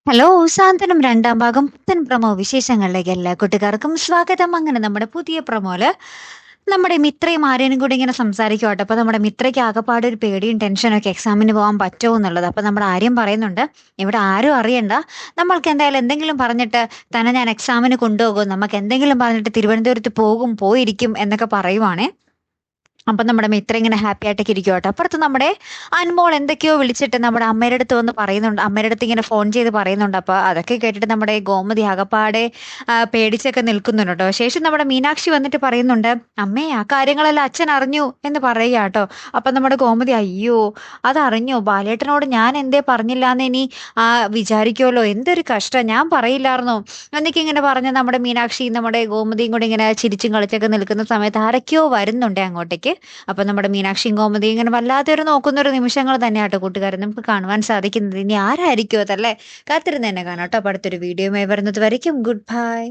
Hello! സാന്ത്വനം 2-ാം ഭാഗം പുത്തൻ promo വിശേഷങ്ങളിലേക്ക് എല്ലാ കൂട്ടുകാർക്കും സ്വാഗതം. അങ്ങനെ നമ്മുടെ പുതിയ പ്രൊമോയില് നമ്മുടെ മിത്രയും ആര്യനും കൂടി ഇങ്ങനെ സംസാരിക്കുവാട്ടോ. അപ്പൊ നമ്മുടെ മിത്രയ്ക്ക് ആകപ്പാടെ ഒരു പേടിയും ടെൻഷനൊക്കെ എക്സാമിന് പോകാൻ പറ്റുമോ എന്നുള്ളത്. അപ്പൊ നമ്മുടെ ആര്യൻ പറയുന്നുണ്ട്, "ഇവിടെ ആരും അറിയണ്ട. നമ്മൾക്ക് എന്തായാലും എന്തെങ്കിലും പറഞ്ഞിട്ട് തന്നെ ഞാൻ എക്സാമിന് കൊണ്ടുപോകും. നമുക്ക് എന്തെങ്കിലും പറഞ്ഞിട്ട് തിരുവനന്തപുരത്ത് പോകും, പോയിരിക്കും" എന്നൊക്കെ പറയുവാണേ. അപ്പൊ നമ്മുടെ മിത്ര ഇങ്ങനെ ഹാപ്പി ആയിട്ടൊക്കെ ഇരിക്കുവാട്ടോ. അപ്പുറത്ത് നമ്മുടെ അൻമോൾ എന്തൊക്കെയോ വിളിച്ചിട്ട് നമ്മുടെ അമ്മയുടെ അടുത്ത് വന്ന് പറയുന്നുണ്ട്. അമ്മയുടെ അടുത്ത് ഇങ്ങനെ ഫോൺ ചെയ്ത് പറയുന്നുണ്ട്. അപ്പൊ അതൊക്കെ കേട്ടിട്ട് നമ്മുടെ ഗോമതി ആകപ്പാടെ പേടിച്ചൊക്കെ നിൽക്കുന്നുണ്ട് ട്ടോ. ശേഷം നമ്മുടെ മീനാക്ഷി വന്നിട്ട് പറയുന്നുണ്ട്, "അമ്മേ ആ കാര്യങ്ങളെല്ലാം അച്ഛൻ അറിഞ്ഞു" എന്ന് പറയുകയാട്ടോ. അപ്പൊ നമ്മുടെ ഗോമതി, "അയ്യോ! അതറിഞ്ഞോ? ബാലേട്ടനോട് ഞാൻ എന്തേ പറഞ്ഞില്ലാന്ന് ഇനി വിചാരിക്കുമല്ലോ. എന്തൊരു കഷ്ടം. ഞാൻ പറയില്ലായിരുന്നോ?" എന്നൊക്കെ ഇങ്ങനെ പറഞ്ഞ് നമ്മുടെ മീനാക്ഷിയും നമ്മുടെ ഗോമതിയും കൂടി ഇങ്ങനെ ചിരിച്ചും കളിച്ചൊക്കെ നിൽക്കുന്ന സമയത്ത് ആരൊക്കെയോ വരുന്നുണ്ടേ അങ്ങോട്ടേക്ക്. അപ്പൊ നമ്മുടെ മീനാക്ഷിയും ഗോമതിയും ഇങ്ങനെ വല്ലാതെ ഒരു നോക്കുന്ന ഒരു നിമിഷങ്ങൾ തന്നെയാട്ടോ കൂട്ടുകാരെ നമുക്ക് കാണുവാൻ സാധിക്കുന്നത്. ഇനി ആരായിരിക്കും അതല്ലേ? കാത്തിരുന്ന് തന്നെ കാണാം ട്ടോ. അപ്പൊ അടുത്തൊരു വീഡിയോയുമായി വരുന്നത് വരയ്ക്കും ഗുഡ് ബൈ.